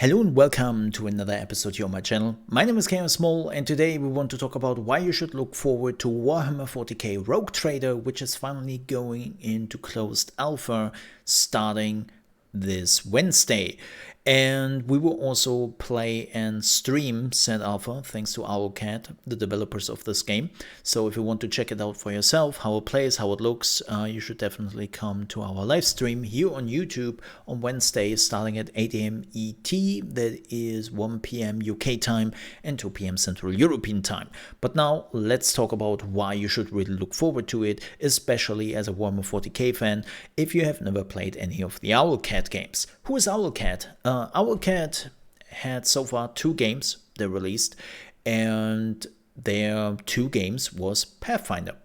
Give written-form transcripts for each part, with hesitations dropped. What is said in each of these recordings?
Hello and welcome to another episode here on my channel. My name is ChaosMole and today we want to talk about why you should look forward to Warhammer 40k Rogue Trader, which is finally going into closed alpha starting this Wednesday. And we will also play and stream said alpha thanks to Owlcat, the developers of this game. So if you want to check it out for yourself, how it plays, how it looks, you should definitely come to our live stream here on YouTube on Wednesday starting at 8 AM ET. That is 1 PM UK time and 2 PM Central European time. But now let's talk about why you should really look forward to it, especially as a Warhammer 40k fan if you have never played any of the Owlcat games. Who is Owlcat? Owlcat had so far 2 games they released, and their 2 games was Pathfinder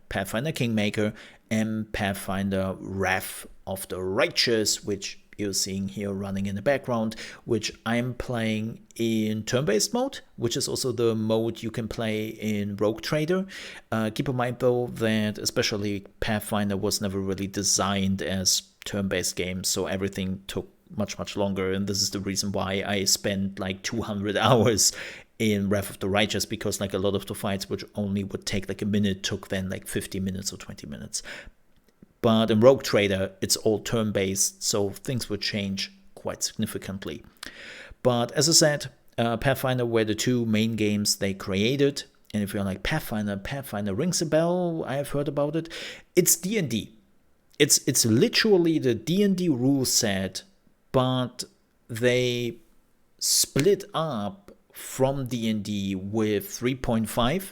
Kingmaker and Pathfinder Wrath of the Righteous, which you're seeing here running in the background, which I'm playing in turn-based mode, which is also the mode you can play in Rogue Trader. Keep in mind though that especially Pathfinder was never really designed as turn-based game, so everything took much longer, and this is the reason why I spent like 200 hours in Wrath of the Righteous, because like a lot of the fights which only would take like a minute took then like 50 minutes or 20 minutes. But in Rogue Trader it's all turn-based, so things would change quite significantly. But as I said, Pathfinder were the 2 main games they created, and if you're like Pathfinder rings a bell, I've heard about it. It's D&D. It's literally the D&D rule set, but they split up from D&D with 3.5.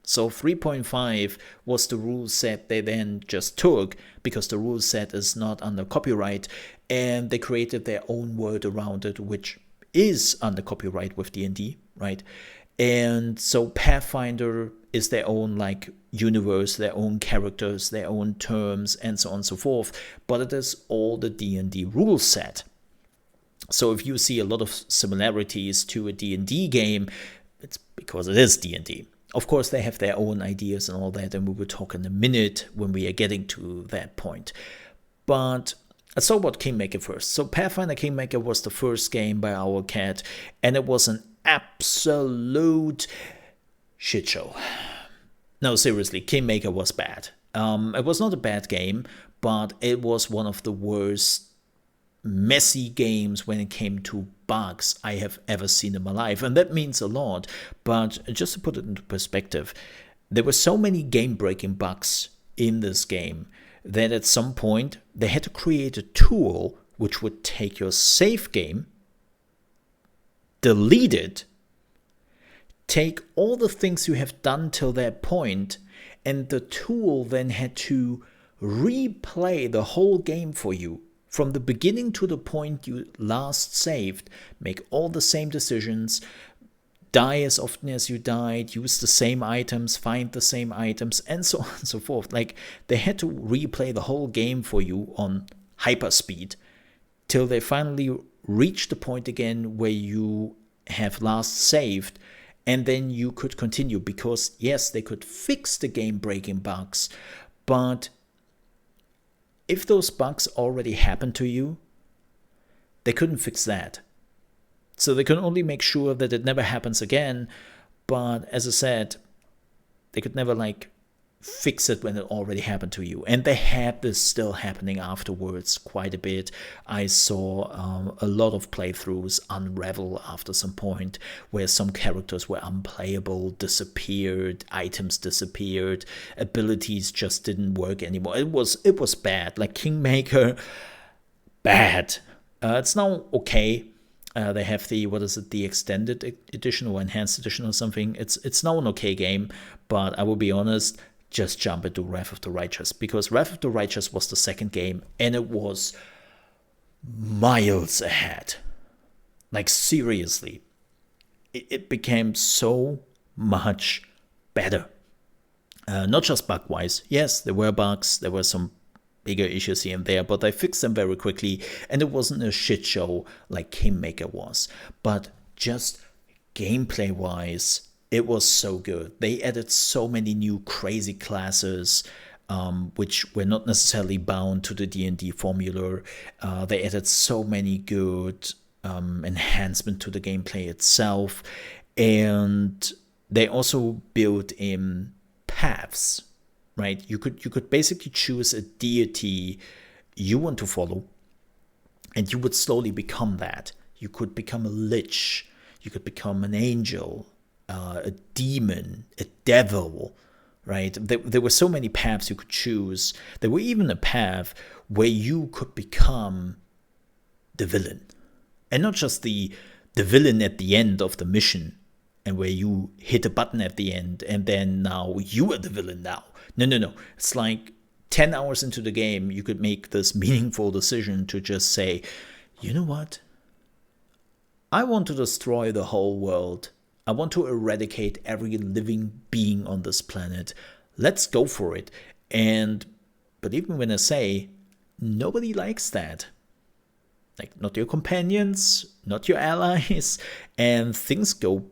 So 3.5 was the rule set they then just took, because the rule set is not under copyright, and they created their own world around it, which is under copyright with D&D, right? And so Pathfinder is their own like universe, their own characters, their own terms, and so on and so forth, but it is all the D&D rule set. So if you see a lot of similarities to a D&D game, it's because it is D&D. Of course, they have their own ideas and all that, and we will talk in a minute when we are getting to that point. But let's talk about Kingmaker first. So Pathfinder Kingmaker was the first game by Owlcat, and it was an absolute shit show. No, seriously, Kingmaker was bad. It was not a bad game, but it was one of the worst messy games when it came to bugs I have ever seen in my life, and that means a lot. But just to put it into perspective, there were so many game-breaking bugs in this game that at some point they had to create a tool which would take your save game, delete it, take all the things you have done till that point, and the tool then had to replay the whole game for you from the beginning to the point you last saved, make all the same decisions, die as often as you died, use the same items, find the same items, and so on and so forth. Like, they had to replay the whole game for you on hyperspeed till they finally reached the point again where you have last saved, and then you could continue, because yes, they could fix the game-breaking bugs, but if those bugs already happened to you, they couldn't fix that. So they could only make sure that it never happens again, but as I said, they could never like fix it when it already happened to you. And they had this still happening afterwards quite a bit. I saw a lot of playthroughs unravel after some point, where some characters were unplayable, disappeared, items disappeared, abilities just didn't work anymore. It was bad. Like Kingmaker, bad. It's now okay. They have the, the extended edition or enhanced edition or something. It's now an okay game, but I will be honest, just jump into Wrath of the Righteous, because Wrath of the Righteous was the second game, and it was miles ahead. Like, seriously. It became so much better. Not just bug-wise. Yes, there were bugs, there were some bigger issues here and there, but I fixed them very quickly, and it wasn't a shit show like Kingmaker was. But just gameplay-wise, it was so good. They added so many new crazy classes, which were not necessarily bound to the D&D formula. They added so many good enhancement to the gameplay itself. And they also built in paths, right? You could basically choose a deity you want to follow, and you would slowly become that. You could become a lich, you could become an angel, a demon, a devil, right? There were so many paths you could choose. There were even a path where you could become the villain. And not just the villain at the end of the mission, and where you hit a button at the end and then now you are the villain now. No. It's like 10 hours into the game, you could make this meaningful decision to just say, you know what? I want to destroy the whole world. I want to eradicate every living being on this planet. Let's go for it. And believe me when I say, nobody likes that. Like, not your companions, not your allies, and things go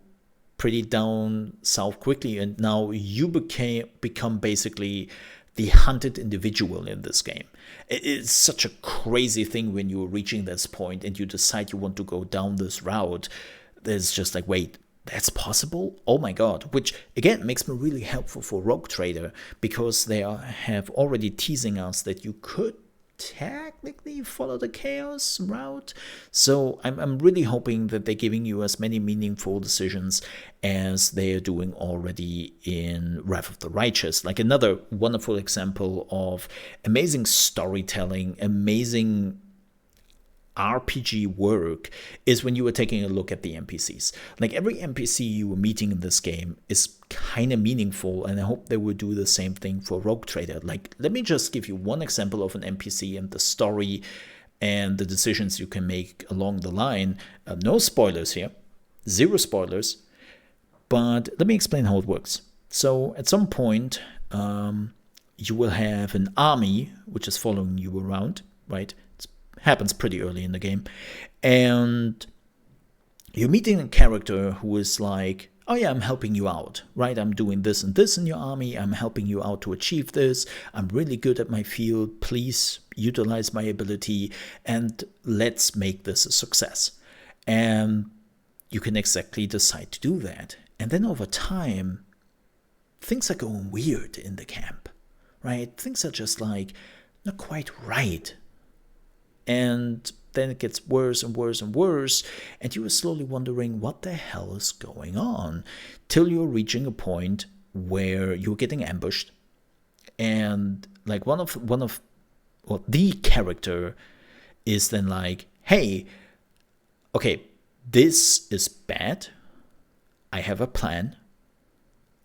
pretty down south quickly, and now you become basically the hunted individual in this game. It's such a crazy thing when you're reaching this point and you decide you want to go down this route. There's just like, wait, that's possible? Oh my god. Which again makes me really helpful for Rogue Trader, because they have already teasing us that you could technically follow the chaos route. So I'm really hoping that they're giving you as many meaningful decisions as they are doing already in Wrath of the Righteous. Like, another wonderful example of amazing storytelling, amazing RPG work is when you were taking a look at the NPCs. Like, every NPC you were meeting in this game is kind of meaningful, and I hope they will do the same thing for Rogue Trader. Like, let me just give you one example of an NPC and the story and the decisions you can make along the line. No spoilers here, zero spoilers, but let me explain how it works. So at some point, you will have an army which is following you around, right? Happens pretty early in the game, and you're meeting a character who is like, oh yeah, I'm helping you out, right? I'm doing this and this in your army, I'm helping you out to achieve this, I'm really good at my field, please utilize my ability and let's make this a success. And you can exactly decide to do that. And then over time, things are going weird in the camp, right? Things are just like not quite right. And then it gets worse and worse and worse, and you are slowly wondering what the hell is going on, till you're reaching a point where you're getting ambushed, and like the character is then like, hey, okay, this is bad, I have a plan,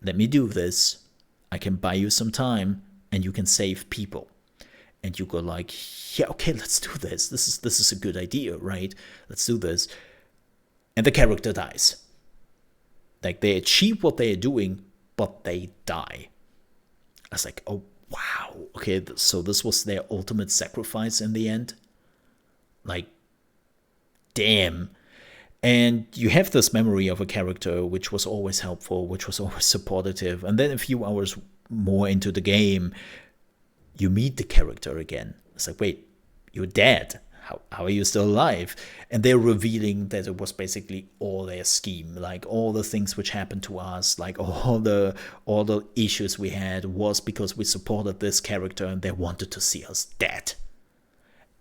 let me do this, I can buy you some time, and you can save people. And you go like, yeah, okay, let's do this. This is a good idea, right? Let's do this. And the character dies. Like, they achieve what they are doing, but they die. I was like, oh, wow. Okay, so this was their ultimate sacrifice in the end? Like, damn. And you have this memory of a character which was always helpful, which was always supportive. And then a few hours more into the game, you meet the character again. It's like, wait, you're dead. How are you still alive? And they're revealing that it was basically all their scheme, like all the things which happened to us, like all the issues we had was because we supported this character and they wanted to see us dead.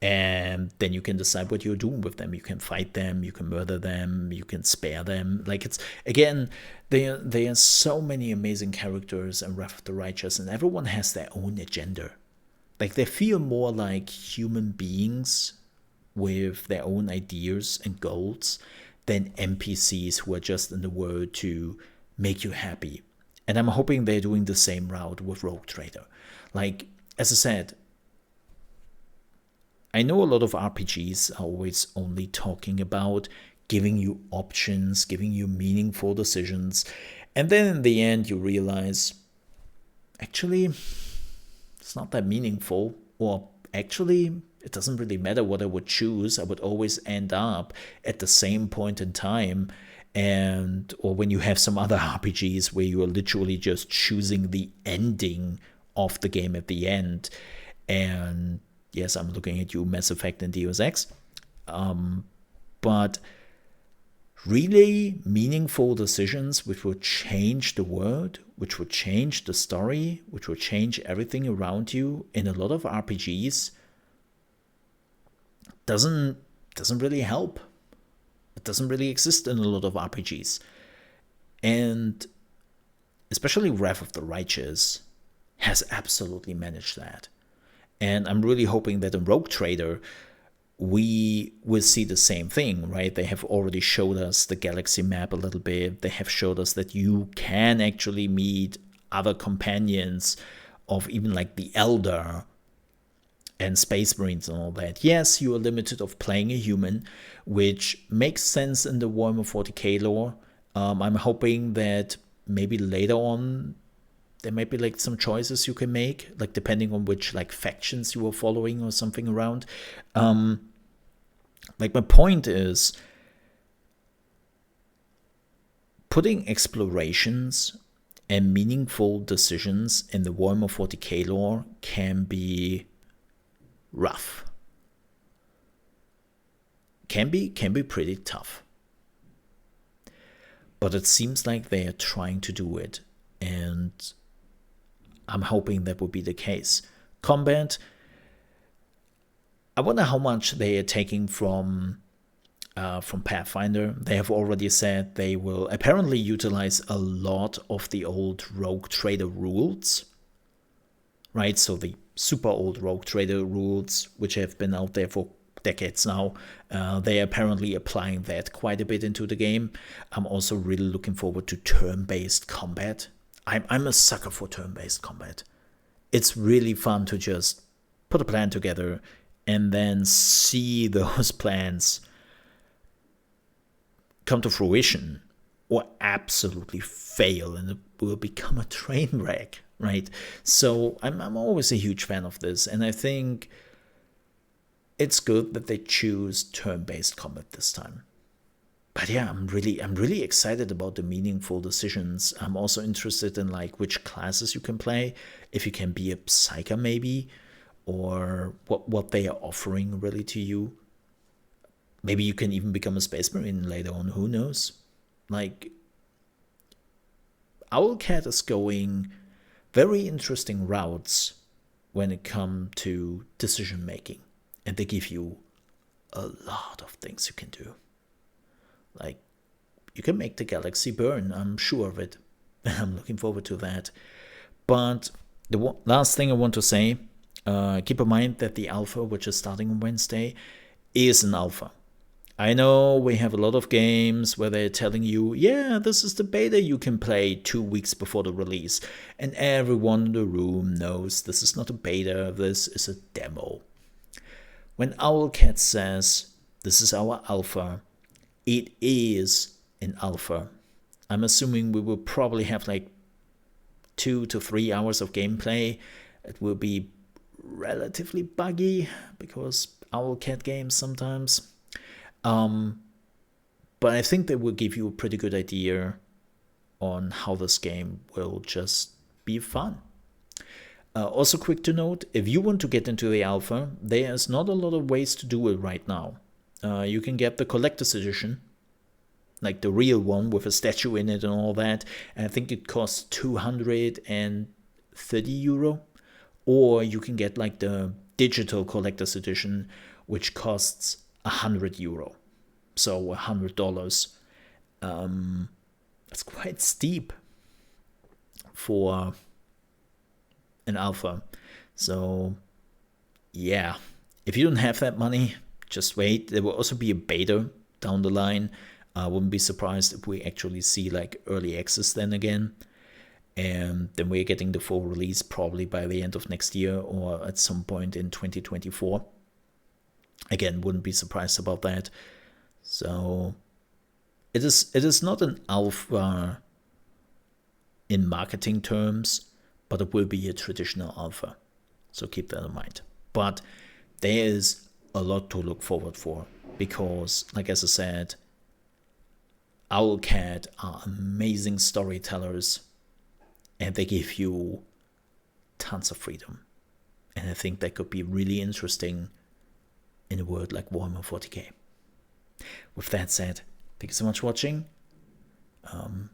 And then you can decide what you're doing with them. You can fight them, you can murder them, you can spare them. Like, it's, again, there are so many amazing characters in Wrath of the Righteous, and everyone has their own agenda. Like, they feel more like human beings with their own ideas and goals than NPCs who are just in the world to make you happy. And I'm hoping they're doing the same route with Rogue Trader. Like, as I said, I know a lot of RPGs are always only talking about giving you options, giving you meaningful decisions, and then in the end you realize, actually, it's not that meaningful, or actually, it doesn't really matter what I would choose. I would always end up at the same point in time. Or when you have some other RPGs where you are literally just choosing the ending of the game at the end. And yes, I'm looking at you, Mass Effect and Deus Ex. but really meaningful decisions which will change the world, which will change the story, which will change everything around you in a lot of RPGs doesn't really help. It doesn't really exist in a lot of RPGs. And especially Wrath of the Righteous has absolutely managed that. And I'm really hoping that in Rogue Trader, we will see the same thing, right? They have already showed us the galaxy map a little bit. They have showed us that you can actually meet other companions of even like the Elder and Space Marines and all that. Yes, you are limited of playing a human, which makes sense in the Warhammer 40k lore. I'm hoping that maybe later on there might be like some choices you can make, like depending on which like factions you are following or something around. Like my point is, putting explorations and meaningful decisions in the Warhammer 40k lore can be rough. Can be pretty tough. But it seems like they are trying to do it, and I'm hoping that will be the case. Combat, I wonder how much they are taking from Pathfinder. They have already said they will apparently utilize a lot of the old Rogue Trader rules, right? So the super old Rogue Trader rules, which have been out there for decades now, they are apparently applying that quite a bit into the game. I'm also really looking forward to turn-based combat. I'm a sucker for turn-based combat. It's really fun to just put a plan together and then see those plans come to fruition or absolutely fail, and it will become a train wreck, right? So I'm always a huge fan of this, and I think it's good that they choose turn-based combat this time. But yeah, I'm really excited about the meaningful decisions. I'm also interested in like which classes you can play, if you can be a psyker maybe, or what they are offering really to you. Maybe you can even become a Space Marine later on, who knows? Like, Owlcat is going very interesting routes when it comes to decision making. And they give you a lot of things you can do. Like, you can make the galaxy burn, I'm sure of it. I'm looking forward to that. But the last thing I want to say, keep in mind that the alpha, which is starting on Wednesday, is an alpha. I know we have a lot of games where they're telling you, yeah, this is the beta you can play 2 weeks before the release. And everyone in the room knows this is not a beta, this is a demo. When Owlcat says, this is our alpha, it is an alpha. I'm assuming we will probably have like 2 to 3 hours of gameplay. It will be relatively buggy because Owlcat games sometimes. But I think they will give you a pretty good idea on how this game will just be fun. Also quick to note, if you want to get into the alpha, there's not a lot of ways to do it right now. You can get the collector's edition, like the real one with a statue in it and all that. And I think it costs 230 euro. Or you can get like the digital collector's edition, which costs 100 euro. So $100. That's quite steep for an alpha. So yeah, if you don't have that money, just wait. There will also be a beta down the line. I wouldn't be surprised if we actually see like early access then again. And then we're getting the full release probably by the end of next year or at some point in 2024. Again, wouldn't be surprised about that. So it is not an alpha in marketing terms, but it will be a traditional alpha. So keep that in mind. But there is a lot to look forward for because, like as I said, Owlcat are amazing storytellers and they give you tons of freedom. And I think that could be really interesting in a world like Warhammer 40k. With that said, thank you so much for watching.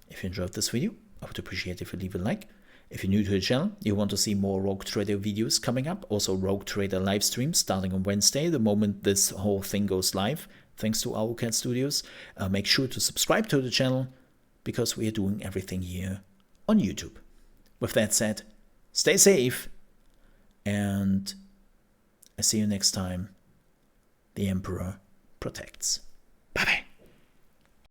If you enjoyed this video, I would appreciate if you leave a like. If you're new to the channel, you want to see more Rogue Trader videos coming up, also Rogue Trader live streams starting on Wednesday, the moment this whole thing goes live, thanks to Owlcat Studios. Make sure to subscribe to the channel, because we are doing everything here on YouTube. With that said, stay safe, and I see you next time. The Emperor protects. Bye-bye.